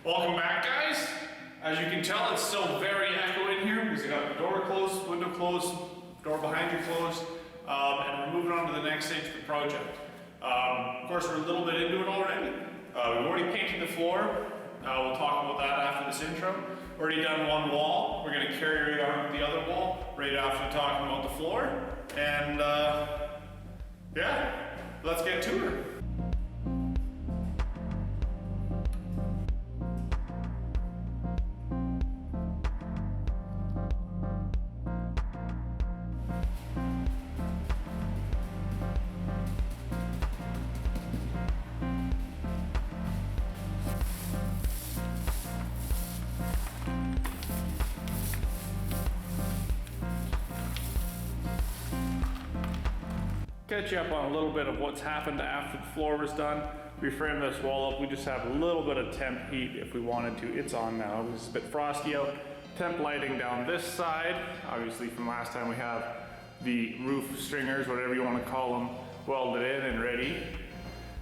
Welcome back, guys. As you can tell, it's still very echoey in here because I got the door closed, window closed, door behind you closed, and we're moving on to the next stage of the project. Of course, we're a little bit into it already. We've already painted the floor. We'll talk about that after this intro. Already done one wall. We're going to carry right on the other wall right after talking about the floor. And yeah, let's get to her. Catch you up on a little bit of what's happened after the floor was done. We framed this wall up. We just have a little bit of temp heat if we wanted to. It's on now. It's a bit frosty out. Temp lighting down this side. Obviously from last time we have the roof stringers, whatever you want to call them, welded in and ready.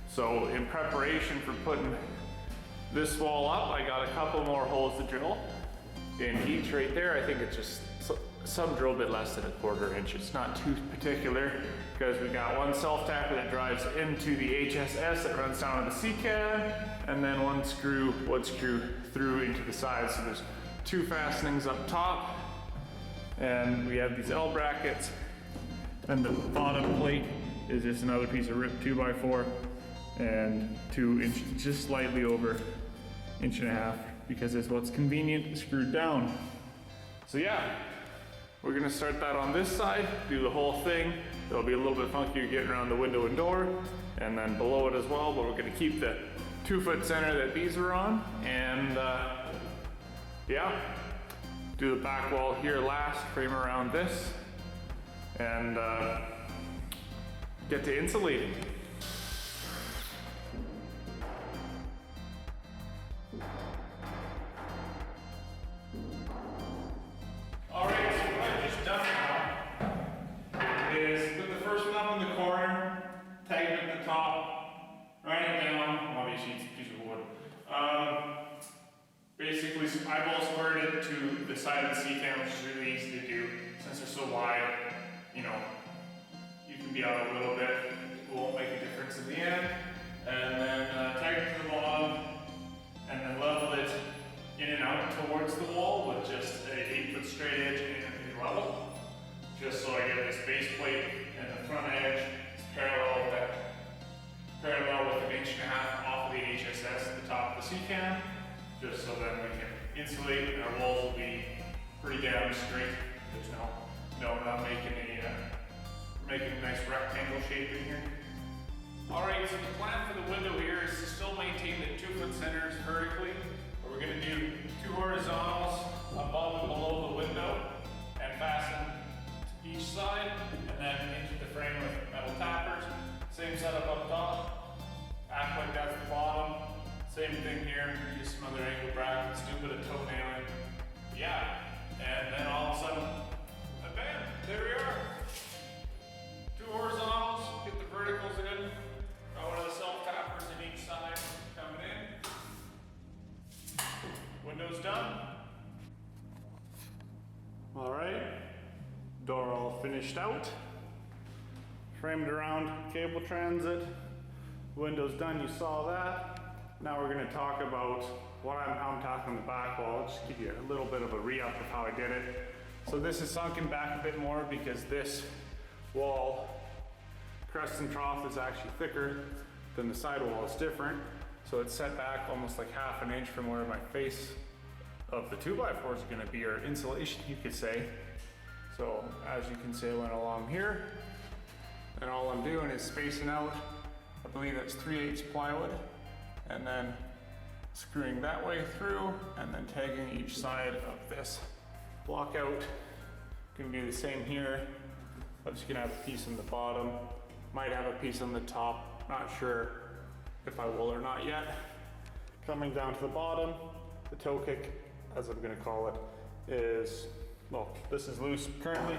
So in preparation for putting this wall up, I got a couple more holes to drill in each right there. I think it's just some drill bit less than a 1/4 inch. It's not too particular because we got one self-tacker that drives into the HSS that runs down to the C-cam, and then one screw through into the side. So there's 2 fastenings up top, and we have these L brackets, and the bottom plate is just another piece of ripped 2x4 and 2 inches, just slightly over 1.5 inches, because it's what's convenient screwed down. So yeah. We're gonna start that on this side, do the whole thing. It'll be a little bit funkier getting around the window and door, and then below it as well, but we're gonna keep the 2-foot center that these are on, and yeah, do the back wall here last, frame around this, and get to insulating. Basically, eyeball squared it to the side of the C-cam, which is really easy to do since they're so wide. You know, you can be out a little bit, it won't make a difference in the end. And then tag it to the bottom, and then level it in and out towards the wall with just an 8-foot straight edge in level, just so I get this base plate and the front edge is parallel with 1.5 inches off of the HSS at the top of the C-cam. Just so then we can insulate and our walls will be pretty damn straight. There's no not making a nice rectangle shape in here. Alright, so the plan for the window here is to still maintain the 2-foot centers vertically, but we're going to do 2 horizontals above and below the window and fasten to each side, and then into the frame with metal tappers. Same setup up top, act like that's the bottom. Same thing here, use some other angle brackets, do a bit of toenailing. Yeah, and then all of a sudden, bam, there we are. 2 horizontals, get the verticals in. Got one of the self-tappers in each side coming in. Window's done. All right, door all finished out. Framed around cable transit. Window's done, you saw that. Now we're going to talk about what I'm talking the back wall. I'll just give you a little bit of a re-up of how I did it. So this is sunken back a bit more because this wall, crest and trough, is actually thicker than the side wall. It's different. So it's set back almost like 1/2 inch from where my face of the 2x4 is going to be, or insulation you could say. So as you can see, I went along here, and all I'm doing is spacing out, I believe that's 3/8 plywood, and then screwing that way through, and then tagging each side of this block out. Gonna do the same here. I'm just gonna have a piece on the bottom, might have a piece on the top, not sure if I will or not yet. Coming down to the bottom, the toe kick, as I'm gonna call it, is, well, this is loose currently,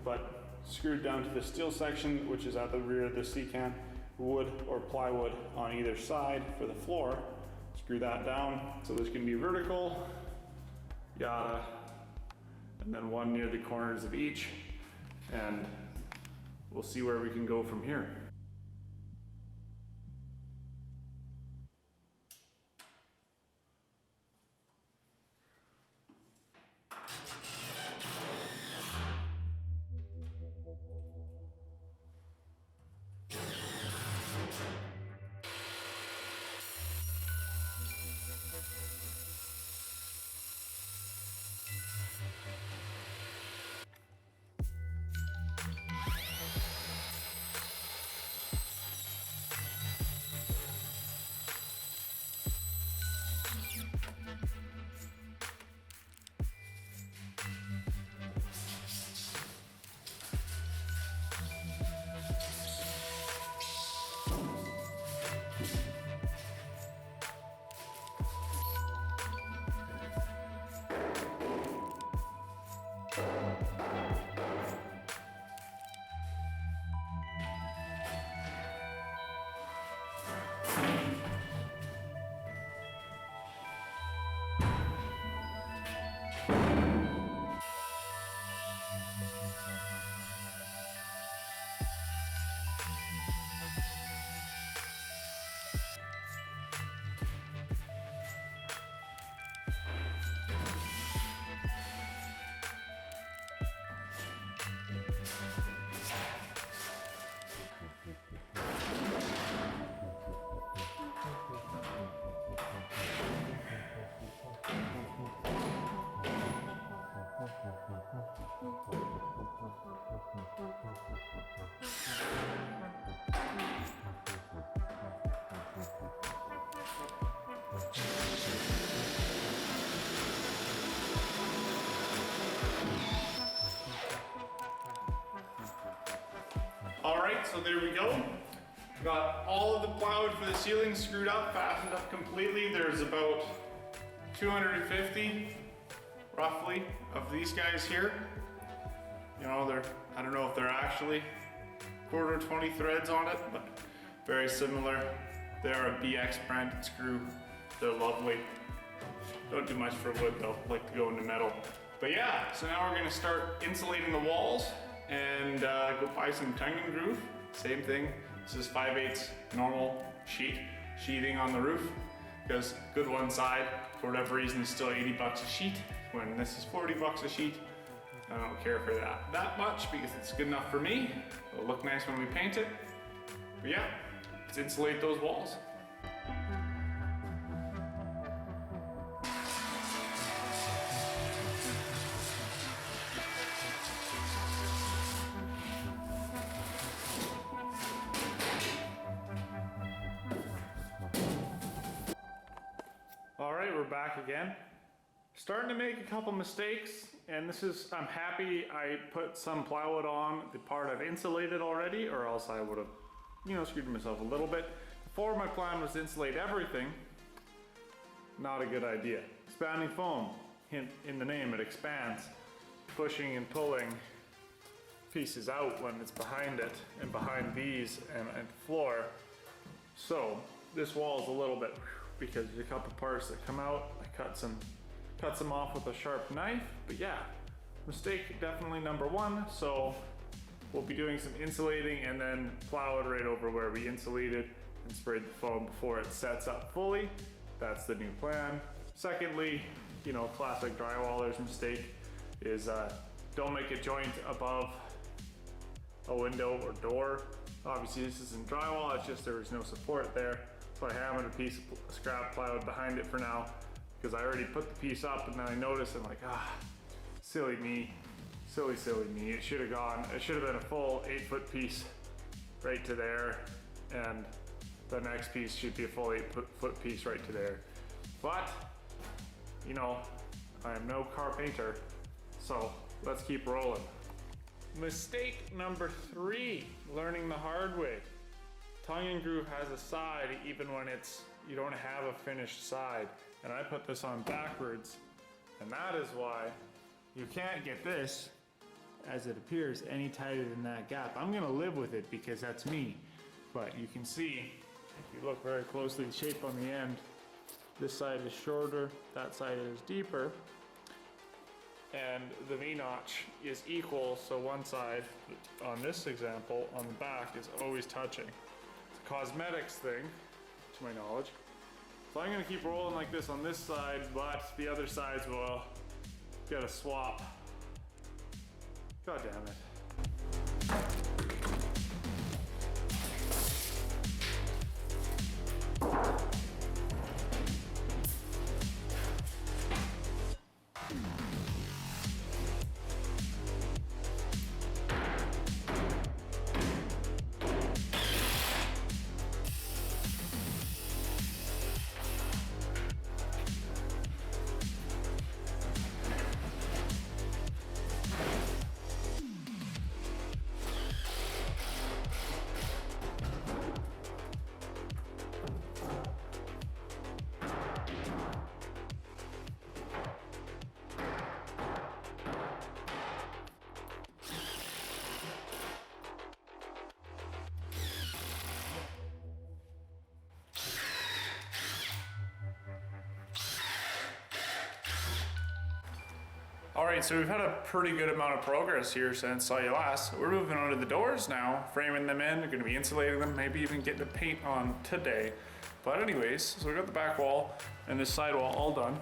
but screwed down to the steel section, which is at the rear of the C-cam. Wood or plywood on either side for the floor. Screw that down so this can be vertical, yada, and then one near the corners of each, and we'll see where we can go from here. Alright, so there we go. Got all of the plywood for the ceiling screwed up, fastened up completely. There's about 250, roughly, of these guys here. You know, I don't know if they're actually 1/4 20 threads on it, but very similar. They're a BX branded screw. They're lovely. Don't do much for wood though, like to go into metal. But yeah, so now we're gonna start insulating the walls and go buy some tongue and groove. Same thing. This is 5/8 normal sheathing on the roof, because good one side, for whatever reason, is still 80 bucks a sheet, when this is 40 bucks a sheet. I don't care for that much because it's good enough for me. It'll look nice when we paint it. But yeah, let's insulate those walls. All right, we're back again. Starting to make a couple mistakes, and I'm happy I put some plywood on the part I've insulated already, or else I would have, screwed myself a little bit. Before, my plan was to insulate everything. Not a good idea. Expanding foam, hint in the name, it expands. Pushing and pulling pieces out when it's behind it, and behind these and the floor. So this wall is a little bit, because there's a couple parts that come out. I cut some off with a sharp knife, but yeah, mistake definitely number one. So we'll be doing some insulating and then plywood right over where we insulated and sprayed the foam before it sets up fully. That's the new plan. Secondly, classic drywaller's mistake is don't make a joint above a window or door. Obviously this isn't drywall, it's just there was no support there. So I hammered a piece of scrap plywood behind it for now, because I already put the piece up and then I noticed I'm like, silly me. It should have been a full 8-foot piece right to there, and the next piece should be a full 8-foot piece right to there. But, I am no car painter, so let's keep rolling. Mistake number 3, learning the hard way. Tongue and groove has a side even when you don't have a finished side. And I put this on backwards, and that is why you can't get this, as it appears, any tighter than that gap. I'm gonna live with it because that's me. But you can see, if you look very closely, the shape on the end This side is shorter, that side is deeper. And the V-notch is equal, so one side, on this example, on the back, is always touching. It's a cosmetics thing, to my knowledge. So I'm gonna keep rolling like this on this side, but the other sides will get a swap. God damn it. Alright, so we've had a pretty good amount of progress here since saw you last. We're moving on to the doors now, framing them in, we're going to be insulating them, maybe even getting the paint on today. But anyways, so we got the back wall and this side wall all done.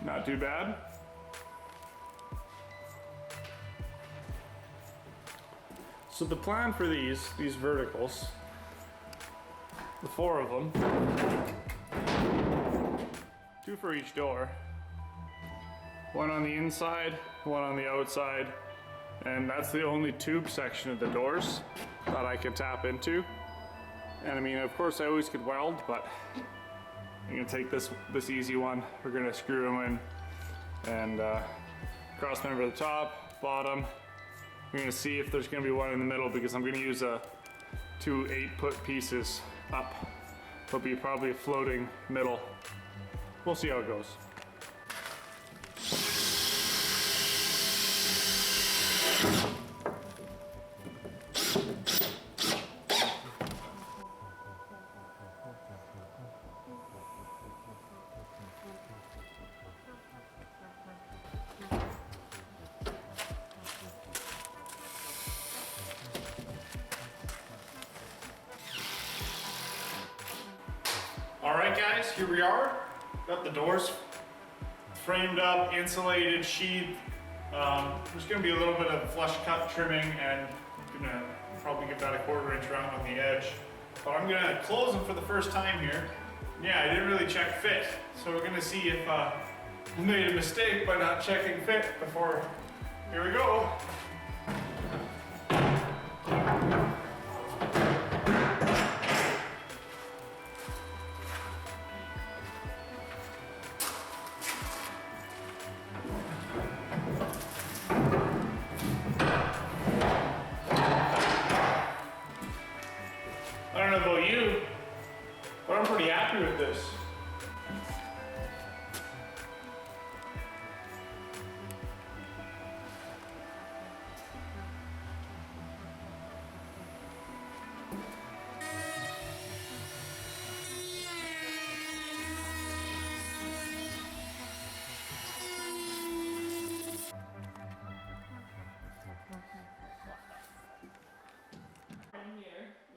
Not too bad. So the plan for these verticals, the 4 of them, 2 for each door, 1 on the inside, 1 on the outside, and that's the only tube section of the doors that I can tap into. And I mean, of course I always could weld, but I'm gonna take this easy one. We're gonna screw them in and cross member at the top, bottom. We're gonna see if there's gonna be one in the middle because I'm gonna use 2 8-foot pieces up. There'll be probably a floating middle. We'll see how it goes. Alright guys, here we are. Got the doors framed up, insulated, sheathed. There's going to be a little bit of flush cut trimming and I'm going to probably give that a 1/4 inch round on the edge. But I'm going to close them for the first time here. Yeah, I didn't really check fit. So we're going to see if we made a mistake by not checking fit before. Here we go. I don't know about you, but I'm pretty happy with this.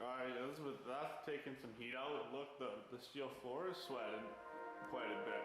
Alright, Elizabeth, that's taking some heat out. Look, the steel floor is sweating quite a bit.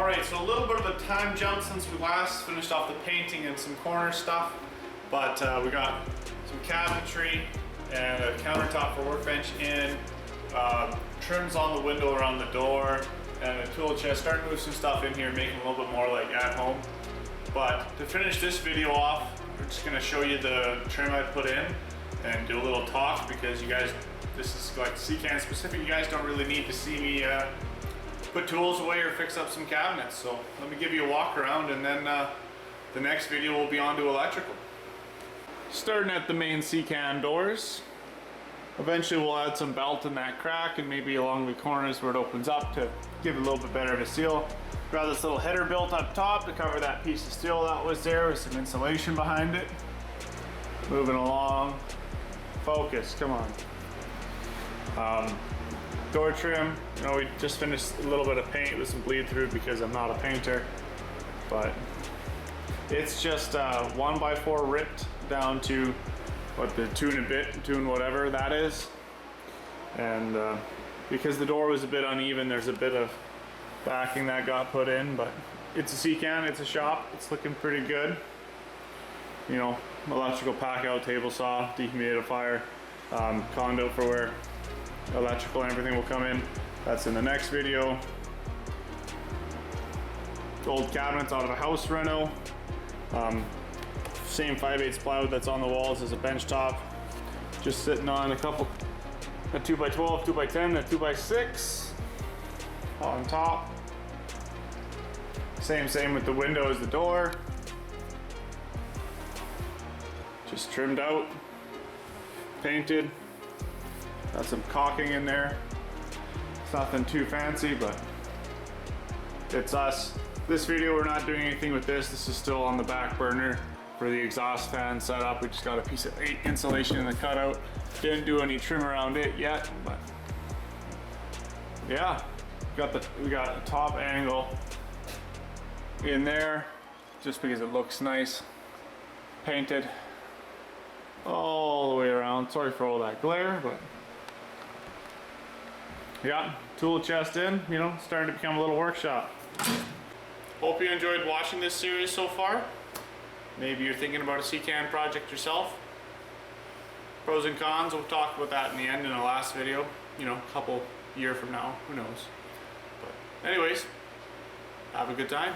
Alright, so a little bit of a time jump since we last finished off the painting and some corner stuff, but we got some cabinetry and a countertop for workbench in, trims on the window around the door, and a tool chest. Starting to move some stuff in here, making it a little bit more like at home. But to finish this video off, we're just going to show you the trim I put in and do a little talk, because you guys, this is like CCAN specific, you guys don't really need to see me put tools away or fix up some cabinets. So let me give you a walk around, and then the next video will be on to electrical. Starting at the main CCAN doors. Eventually we'll add some belt in that crack and maybe along the corners where it opens up to give it a little bit better of a seal. Got this little header built up top to cover that piece of steel that was there with some insulation behind it. Moving along. Focus, come on. Door trim, you know, we just finished a little bit of paint with some bleed through because I'm not a painter, but it's just 1x4 ripped down to what, the 2 and a bit, 2 and whatever that is. And because the door was a bit uneven, there's a bit of backing that got put in, but it's a CCAN, it's a shop, it's looking pretty good. You know, electrical pack out, table saw, dehumidifier, conduit for where electrical and everything will come in. That's in the next video. Old cabinets out of a house reno. Same 5/8 plywood that's on the walls as a bench top. Just sitting on a 2x12, 2x10, a 2x6 on top. Same with the windows, the door. Just trimmed out, painted. Got some caulking in there. It's nothing too fancy, but it's us. This video, we're not doing anything with this. This is still on the back burner for the exhaust fan setup. We just got a piece of insulation in the cutout. Didn't do any trim around it yet, but yeah, we got a top angle in there just because it looks nice. Painted all the way around. Sorry for all that glare, but yeah, tool chest in, you know, starting to become a little workshop. Hope you enjoyed watching this series so far. Maybe you're thinking about a CCAN project yourself. Pros and cons, we'll talk about that in the end in the last video. You know, a couple year from now, who knows. But anyways, have a good time.